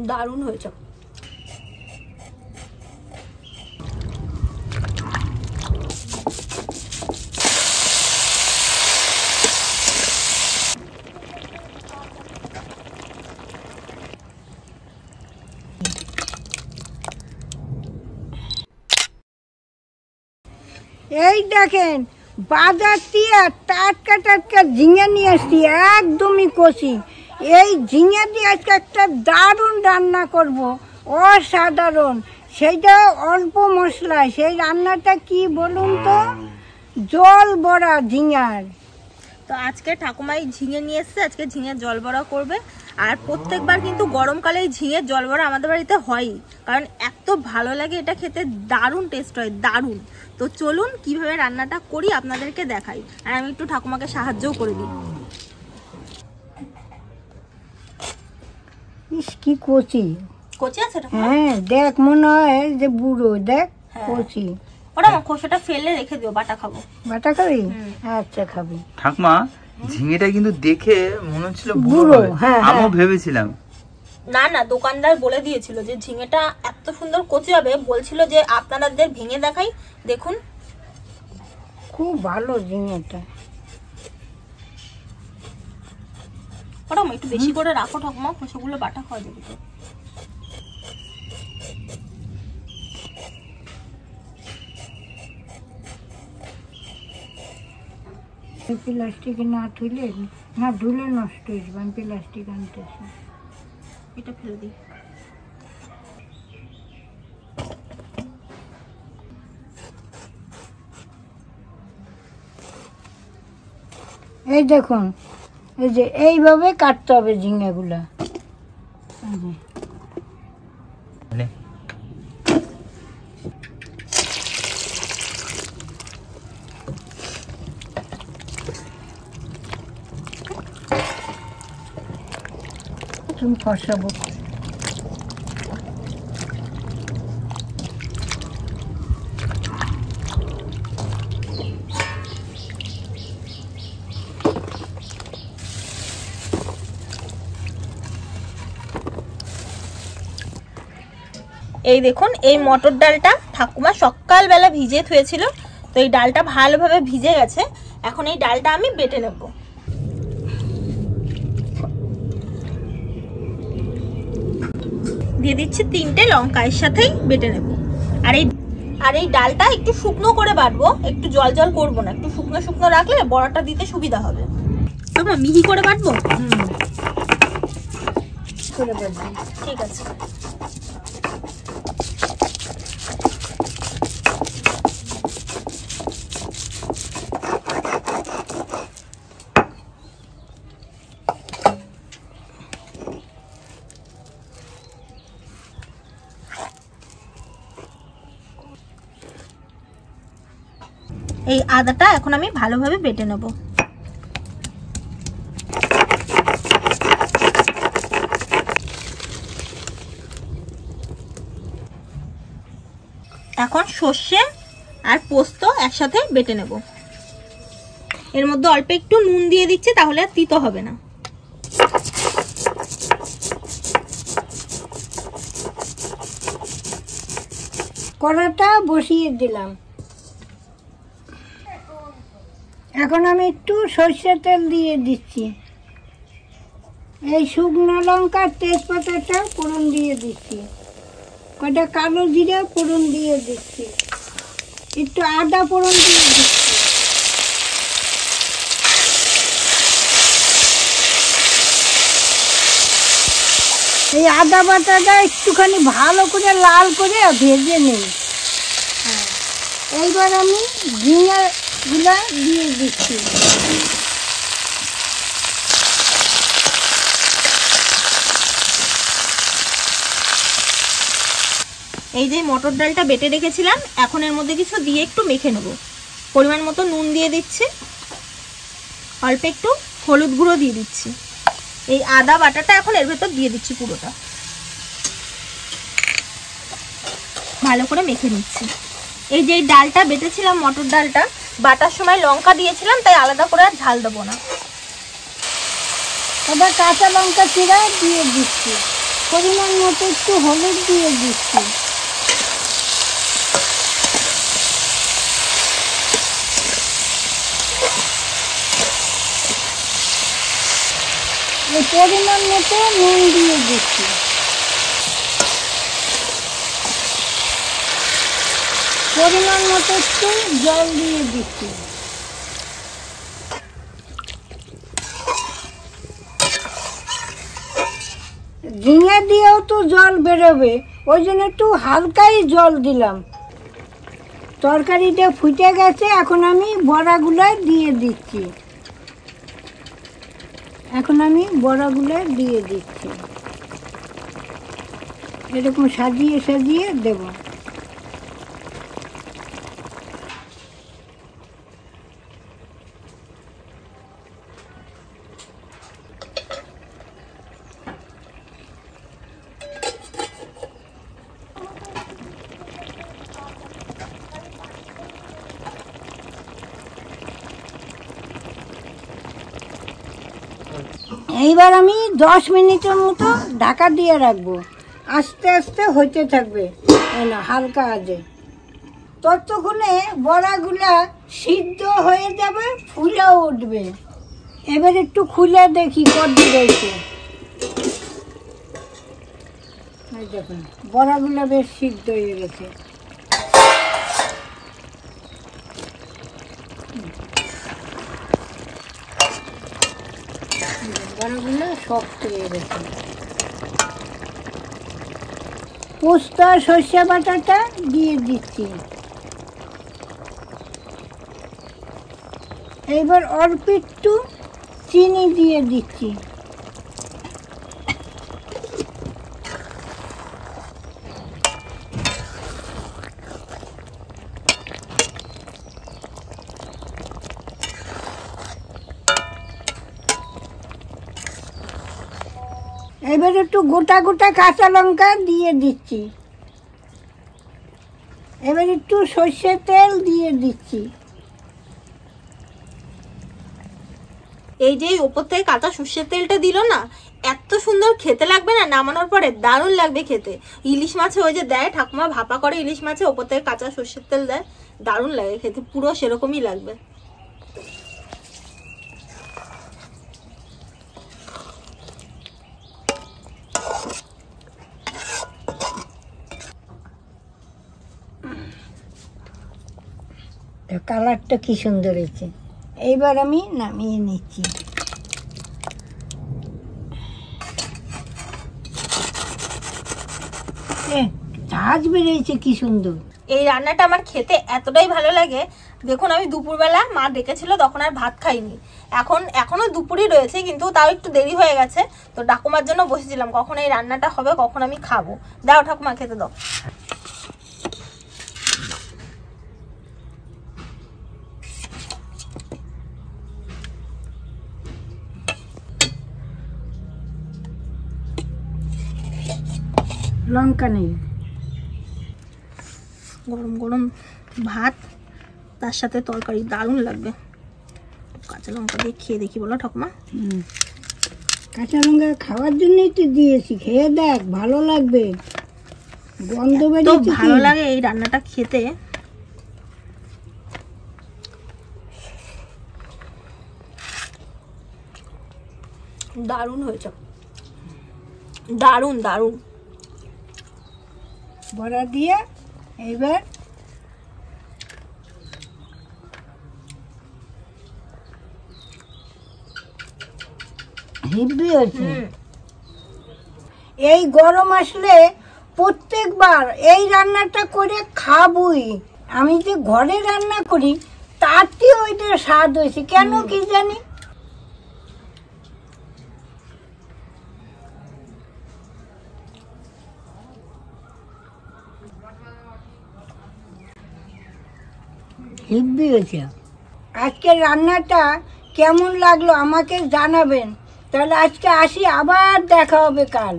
দারুণ হয়েছে। এই দেখেন বাজার দিয়ে টাটকা টাটকা ঝিঙে নিয়ে আসছি, একদমই কষি। এই ঝিঙে দিয়ে আজকে একটা দারুণ রান্না করব, অসাধারণ। সেইটা অল্প মশলায়। সেই রান্নাটা কি বলুন তো? জল বড়া ঝিঙার। তো আজকে ঠাকুমাই ঝিঙে নিয়ে এসছে, আজকে ঝিঙের জল বড়া করবে। আর প্রত্যেকবার কিন্তু গরমকালে এই ঝিঙের জল বড়া আমাদের বাড়িতে হয়ই, কারণ এত ভালো লাগে এটা খেতে, দারুণ টেস্ট হয়, দারুণ। তো চলুন কিভাবে রান্নাটা করি আপনাদেরকে দেখাই, আর আমি একটু ঠাকুমাকে সাহায্যও করে দিই। ইস কি কচি কচি আছে? হ্যাঁ দেখ, মনে হয় যে বুড়ো। দেখ কচি। ওটা খোসাটা ফেলে রেখে দিও, বাটা খাবো। বাটা খাবি? আচ্ছা খাবি। ঠাকুমা ঝিঙেটা কিন্তু দেখে মনে হচ্ছিল বুড়ো। হ্যাঁ আমিও ভেবেছিলাম। না না, দোকানদার বলে দিয়েছিল যে ঝিঙেটা এত সুন্দর কচি হবে, বলছিল যে আপনাদের ভেঙে দেখাই, দেখুন খুব ভালো ঝিঙেটা। ওটা একটু বেশি করে রাখো ঠাকুমা, খোসাগুলো বাটা খাওয়া যাবে তো। প্লাস্টিকে না ধুলে না ধুলে নষ্ট হয়ে যাবে। আমি প্লাস্টিক আনতেছি। এটা ফেলে দিই। এই দেখুন, এই যে এইভাবে কাটতে হবে ঝিঙেগুলা। তুমি ফসাবো। এই দেখুন, এই মটর ডালটা ঠাকুমা সকালবেলা ভিজিয়ে থুয়েছিল, তো এই ডালটা ভালোভাবে ভিজে গেছে। এখন এই ডালটা আমি বেটে নেব। দিয়ে দিচ্ছি 3টে লঙ্কা, এর সাথেই বেটে নেব। আর এই ডালটা একটু শুকনো করে বাটবো, একটু জল জল করবো না, একটু শুকনো শুকনো রাখলে বড়াটা দিতে সুবিধা হবে। তবে মিহি করে বাটবো। ঠিক আছে। এই আদাটা এখন আমি ভালোভাবে বেটে নেব। এখন সর্ষে আর পোস্ত একসাথে বেটে নেব। এর মধ্যে অল্প একটু নুন দিয়ে দিচ্ছি, তাহলে আর তিতো হবে না। কড়াটা বসিয়ে দিলাম। এখন আমি একটু সরষের তেল দিয়ে দিচ্ছি। এই শুকনো লঙ্কা তেজপাতাটা ফোড়ন দিয়ে দিচ্ছি। কয়টা কালো জিরা ফোড়ন দিয়ে দিচ্ছি। একটু আদা ফোড়ন দিয়ে দিচ্ছি। এই আদা বাটাটা একটুখানি ভালো করে লাল করে ভেজে নিই। এইবার আমি ঝিঙেগুলা দিয়ে দিচ্ছি। এই যে মটর ডালটা বেটে রেখেছিলাম, এখন এর মধ্যে কিছু দিয়ে একটু মেখে নেব। পরিমাণ মতো নুন দিয়ে দিচ্ছি, অল্প একটু হলুদ গুঁড়ো দিয়ে দিচ্ছি। এই আদা বাটাটা এখন এর ভেতর দিয়ে দিচ্ছি পুরোটা, ভালো করে মেখে নিচ্ছি। এই যে ডালটা বেটেছিলাম, মটর ডালটা বাটার সময় লঙ্কা দিয়েছিলাম, তাই আলাদা করে আর ঝাল দেবো না। এবার কাঁচা লঙ্কা চিরা দিয়ে দিচ্ছি। পরিমাণ মতো একটু হলুদ দিয়ে দিচ্ছি। পরিমাণ মতো নুন দিয়ে দিচ্ছি। পরিমাণ মতো একটু জল দিয়ে দিচ্ছি। ঝিঙে দিয়েও তো জল বেরোবে, ওই জন্য একটু হালকাই জল দিলাম। তরকারিটা ফুটে গেছে, এখন আমি বড়াগুলো দিয়ে দিচ্ছি। এরকম সাজিয়ে সাজিয়ে দেব। এইবার আমি 10 মিনিটের মতো ঢাকা দিয়ে রাখবো। আস্তে আস্তে হইতে থাকবে, এই না হালকা আজে। ততক্ষণে বড়াগুলা সিদ্ধ হয়ে যাবে, ফুলেও উঠবে। এবার একটু খুলে দেখি কত রয়েছে। এই দেখুন বড়াগুলা বেশ সিদ্ধ হয়ে গেছে। বড়াগুলো শক্ত হয়ে গেছে। পোস্ত আর সর্ষে বাটাটা দিয়ে দিচ্ছি। এইবার অল্প একটু চিনি দিয়ে দিচ্ছি। এবার একটু গোটা গোটা কাঁচা লঙ্কা দিয়ে দিচ্ছি। এবার একটু সর্ষের তেল দিয়ে দিচ্ছি। এই যে ওপর থেকে কাঁচা সর্ষের তেলটা দিল না, এত সুন্দর খেতে লাগবে না, নামানোর পরে দারুণ লাগবে খেতে। ইলিশ মাছে ওই যে দেয় ঠাকুমা, ভাপা করে ইলিশ মাছে ওপর থেকে কাঁচা সর্ষের তেল দেয়, দারুণ লাগে খেতে, পুরো সেরকমই লাগবে। কালারটা কি সুন্দর হয়েছে। এইবার আমি নামিয়ে নিচ্ছি। ঝাঁজ বেরিয়েছে কি সুন্দর। এই রান্নাটা আমার খেতে এতটাই ভালো লাগে। দেখুন আমি দুপুরবেলা মা ডেকেছিল, তখন আর ভাত খাইনি। এখনো দুপুরই রয়েছে, কিন্তু তাও একটু দেরি হয়ে গেছে। তো ঠাকুমার জন্য বসেছিলাম, কখন এই রান্নাটা হবে, কখন আমি খাবো। দাও ঠাকুমা খেতে দাও। লঙ্কা নেই। গরম গরম ভাত, তার সাথে তরকারি, দারুণ লাগবে। কাঁচা লঙ্কা দিয়ে খেয়ে দেখি বলো ঠাকুমা। কাঁচা লঙ্কা খাওয়ার জন্যই তো দিয়েছি, খেয়ে দেখ ভালো লাগবে। গন্ধ বেরিয়েছে, ভালো লাগে এই রান্নাটা খেতে। দারুণ হয়েছে, দারুণ দারুণ। বড়া দিয়ে এইবার হিব্বি হয়েছে। এই গরম আসলে প্রত্যেকবার এই রান্নাটা করে খাবই। আমি যে ঘরে রান্না করি তাতেও ওইটা স্বাদ হয়েছে, কেন কি জানি। হিব্বি হয়েছে। আজকের রান্নাটা কেমন লাগলো আমাকে জানাবেন। তাহলে আজকে আসি, আবার দেখা হবে কাল।